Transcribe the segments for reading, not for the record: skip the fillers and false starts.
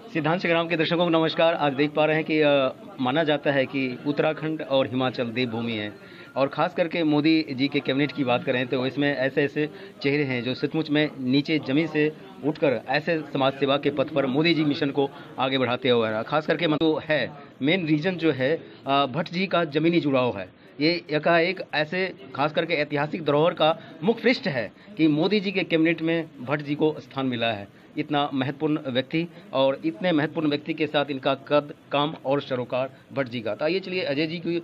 सिद्धांत संग्राम के दर्शकों को नमस्कार। आज देख पा रहे हैं कि माना जाता है कि उत्तराखंड और हिमाचल देवभूमि है और ख़ास करके मोदी जी के कैबिनेट की बात करें तो इसमें ऐसे ऐसे चेहरे हैं जो सचमुच में नीचे ज़मीन से उठकर ऐसे समाज सेवा के पथ पर मोदी जी मिशन को आगे बढ़ाते हुए रहा। खास करके तो है मेन रीज़न जो है भट्ट जी का ज़मीनी जुड़ाव है। ये एकाएक ऐसे खास करके ऐतिहासिक धरोहर का मुख्य पृष्ठ है कि मोदी जी के कैबिनेट में भट्ट जी को स्थान मिला है। इतना महत्वपूर्ण व्यक्ति और इतने महत्वपूर्ण व्यक्ति के साथ इनका कद काम और सरोकार भट्ट जी का। तो आइए चलिए अजय जी की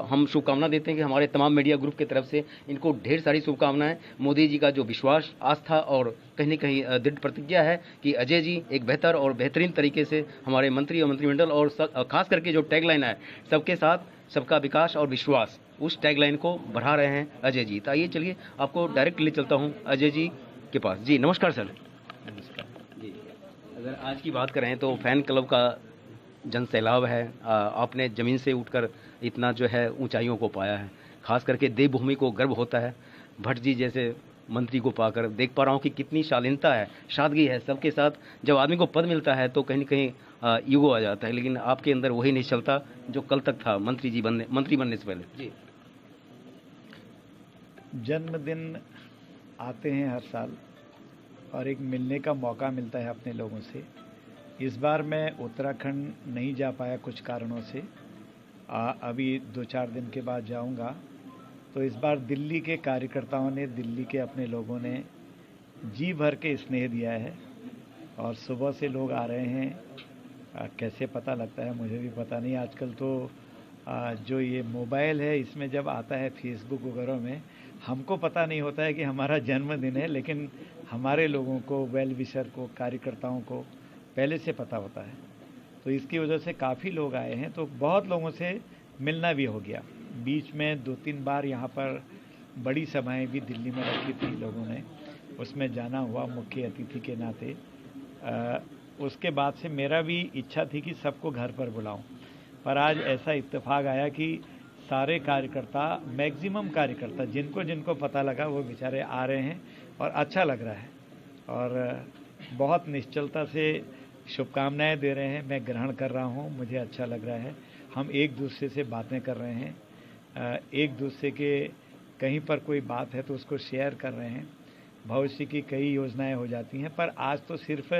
हम शुभकामना देते हैं कि हमारे तमाम मीडिया ग्रुप की तरफ से इनको ढेर सारी शुभकामनाएं। मोदी जी का जो विश्वास आस्था और कहीं न कहीं दृढ़ प्रतिज्ञा है कि अजय जी एक बेहतर और बेहतरीन तरीके से हमारे मंत्री और मंत्रिमंडल और खास करके जो टैगलाइन है सबके साथ सबका विकास और विश्वास, उस टैगलाइन को बढ़ा रहे हैं अजय जी। तो आइए चलिए आपको डायरेक्ट ले चलता हूँ अजय जी के पास। जी नमस्कार सर। नमस्कार जी। अगर आज की बात करें तो फैन क्लब का जन सैलाब है। आपने ज़मीन से उठकर इतना जो है ऊंचाइयों को पाया है। खास करके देवभूमि को गर्व होता है भट्ट जी जैसे मंत्री को पाकर। देख पा रहा हूँ कि कितनी शालीनता है, सादगी है सबके साथ। जब आदमी को पद मिलता है तो कहीं न कहीं ईगो आ जाता है, लेकिन आपके अंदर वही नहीं चलता जो कल तक था मंत्री बनने से पहले। जी। जन्मदिन आते हैं हर साल और एक मिलने का मौका मिलता है अपने लोगों से। इस बार मैं उत्तराखंड नहीं जा पाया कुछ कारणों से। अभी 2-4 दिन के बाद जाऊंगा। तो इस बार दिल्ली के कार्यकर्ताओं ने, दिल्ली के अपने लोगों ने जी भर के स्नेह दिया है और सुबह से लोग आ रहे हैं। कैसे पता लगता है मुझे भी पता नहीं। आजकल तो जो ये मोबाइल है इसमें जब आता है फेसबुक वगैरह में, हमको पता नहीं होता है कि हमारा जन्मदिन है, लेकिन हमारे लोगों को, वेल विशर को, कार्यकर्ताओं को पहले से पता होता है। तो इसकी वजह से काफ़ी लोग आए हैं। तो बहुत लोगों से मिलना भी हो गया। बीच में 2-3 बार यहाँ पर बड़ी सभाएं भी दिल्ली में रखी थी लोगों ने, उसमें जाना हुआ मुख्य अतिथि के नाते। उसके बाद से मेरा भी इच्छा थी कि सबको घर पर बुलाऊं, पर आज ऐसा इत्तेफाक आया कि सारे कार्यकर्ता, मैक्सिमम कार्यकर्ता जिनको जिनको पता लगा वो बेचारे आ रहे हैं और अच्छा लग रहा है और बहुत निश्चलता से शुभकामनाएं दे रहे हैं। मैं ग्रहण कर रहा हूं, मुझे अच्छा लग रहा है। हम एक दूसरे से बातें कर रहे हैं, एक दूसरे के कहीं पर कोई बात है तो उसको शेयर कर रहे हैं। भविष्य की कई योजनाएं हो जाती हैं, पर आज तो सिर्फ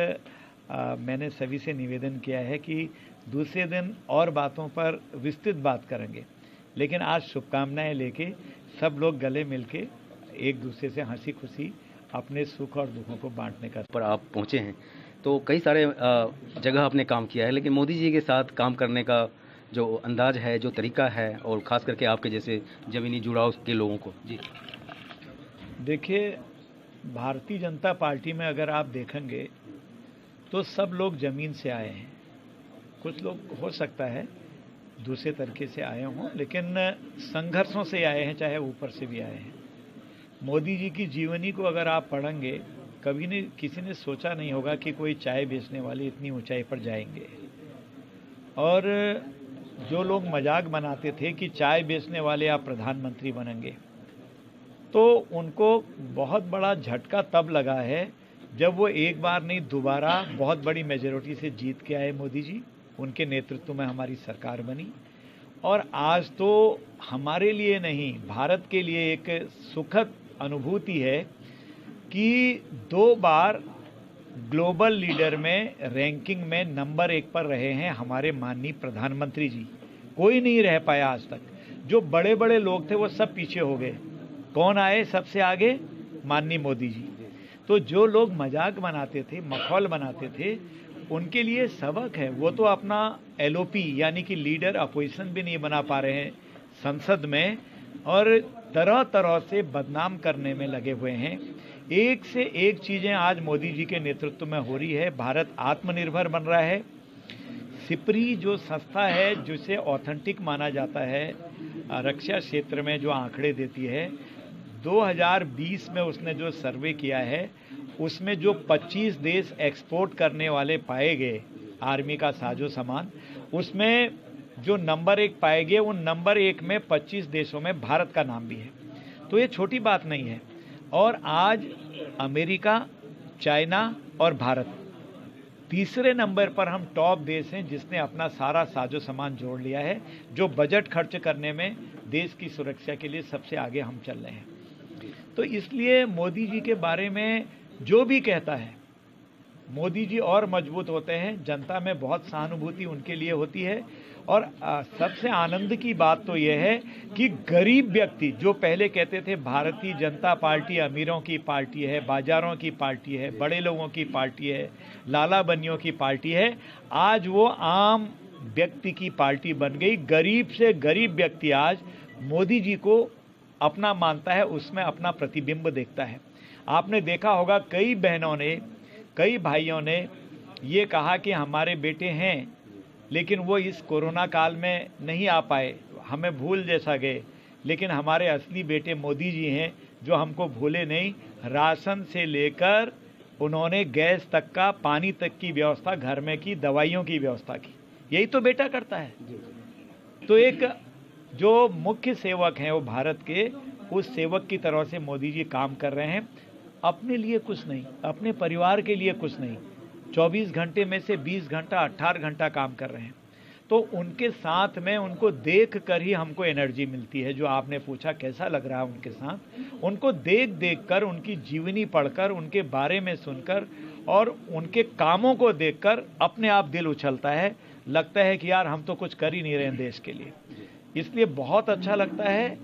मैंने सभी से निवेदन किया है कि दूसरे दिन और बातों पर विस्तृत बात करेंगे, लेकिन आज शुभकामनाएं लेके सब लोग गले मिलके एक दूसरे से हंसी खुशी अपने सुख और दुखों को बांटने का। पर आप पहुंचे हैं तो कई सारे जगह आपने काम किया है, लेकिन मोदी जी के साथ काम करने का जो अंदाज है, जो तरीका है, और ख़ास करके आपके जैसे ज़मीनी जुड़ाव के लोगों को। जी देखिए, भारतीय जनता पार्टी में अगर आप देखेंगे तो सब लोग ज़मीन से आए हैं। कुछ लोग हो सकता है दूसरे तरीके से आए हों, लेकिन संघर्षों से आए हैं, चाहे ऊपर से भी आए हैं। मोदी जी की जीवनी को अगर आप पढ़ेंगे, कभी नहीं किसी ने सोचा नहीं होगा कि कोई चाय बेचने वाले इतनी ऊंचाई पर जाएंगे। और जो लोग मजाक बनाते थे कि चाय बेचने वाले आप प्रधानमंत्री बनेंगे, तो उनको बहुत बड़ा झटका तब लगा है जब वो एक बार नहीं दोबारा बहुत बड़ी मेजॉरिटी से जीत के आए मोदी जी। उनके नेतृत्व में हमारी सरकार बनी और आज तो हमारे लिए नहीं, भारत के लिए एक सुखद अनुभूति है कि 2 बार ग्लोबल लीडर में रैंकिंग में नंबर 1 पर रहे हैं हमारे माननीय प्रधानमंत्री जी। कोई नहीं रह पाया आज तक। जो बड़े बड़े लोग थे वो सब पीछे हो गए। कौन आए सबसे आगे? माननीय मोदी जी। तो जो लोग मजाक बनाते थे, मखौल बनाते थे, उनके लिए सबक है। वो तो अपना LOP यानी कि लीडर अपोजिशन भी नहीं बना पा रहे हैं संसद में और तरह तरह से बदनाम करने में लगे हुए हैं। एक से एक चीज़ें आज मोदी जी के नेतृत्व में हो रही है। भारत आत्मनिर्भर बन रहा है। सिपरी जो संस्था है जिसे ऑथेंटिक माना जाता है रक्षा क्षेत्र में, जो आंकड़े देती है, 2020 में उसने जो सर्वे किया है उसमें जो 25 देश एक्सपोर्ट करने वाले पाए गए आर्मी का साजो सामान, उसमें जो नंबर 1 पाए गए, उन नंबर 1 में 25 देशों में भारत का नाम भी है। तो ये छोटी बात नहीं है। और आज अमेरिका, चाइना और भारत तीसरे नंबर पर हम टॉप देश हैं जिसने अपना सारा साजो सामान जोड़ लिया है, जो बजट खर्च करने में देश की सुरक्षा के लिए सबसे आगे हम चल रहे हैं। तो इसलिए मोदी जी के बारे में जो भी कहता है, मोदी जी और मजबूत होते हैं। जनता में बहुत सहानुभूति उनके लिए होती है। और सबसे आनंद की बात तो यह है कि गरीब व्यक्ति जो पहले कहते थे भारतीय जनता पार्टी अमीरों की पार्टी है, बाजारों की पार्टी है, बड़े लोगों की पार्टी है, लाला बनियों की पार्टी है, आज वो आम व्यक्ति की पार्टी बन गई। गरीब से गरीब व्यक्ति आज मोदी जी को अपना मानता है, उसमें अपना प्रतिबिंब देखता है। आपने देखा होगा कई बहनों ने, कई भाइयों ने ये कहा कि हमारे बेटे हैं लेकिन वो इस कोरोना काल में नहीं आ पाए, हमें भूल जैसा गए, लेकिन हमारे असली बेटे मोदी जी हैं जो हमको भूले नहीं। राशन से लेकर उन्होंने गैस तक का, पानी तक की व्यवस्था घर में की, दवाइयों की व्यवस्था की। यही तो बेटा करता है। तो एक जो मुख्य सेवक हैं वो भारत के, उस सेवक की तरह से मोदी जी काम कर रहे हैं। अपने लिए कुछ नहीं, अपने परिवार के लिए कुछ नहीं, 24 घंटे में से 20 घंटा 18 घंटा काम कर रहे हैं। तो उनके साथ में उनको देख कर ही हमको एनर्जी मिलती है। जो आपने पूछा कैसा लग रहा है उनके साथ, उनको देख कर, उनकी जीवनी पढ़कर, उनके बारे में सुनकर और उनके कामों को देखकर अपने आप दिल उछलता है। लगता है कि यार हम तो कुछ कर ही नहीं रहे हैं देश के लिए। इसलिए बहुत अच्छा लगता है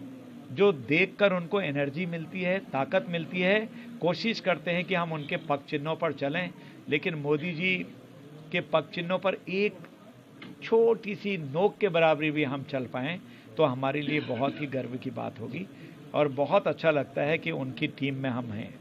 जो देखकर उनको एनर्जी मिलती है, ताकत मिलती है। कोशिश करते हैं कि हम उनके पग चिन्हों पर चलें, लेकिन मोदी जी के पग चिन्हों पर एक छोटी सी नोक के बराबरी भी हम चल पाएँ तो हमारे लिए बहुत ही गर्व की बात होगी। और बहुत अच्छा लगता है कि उनकी टीम में हम हैं।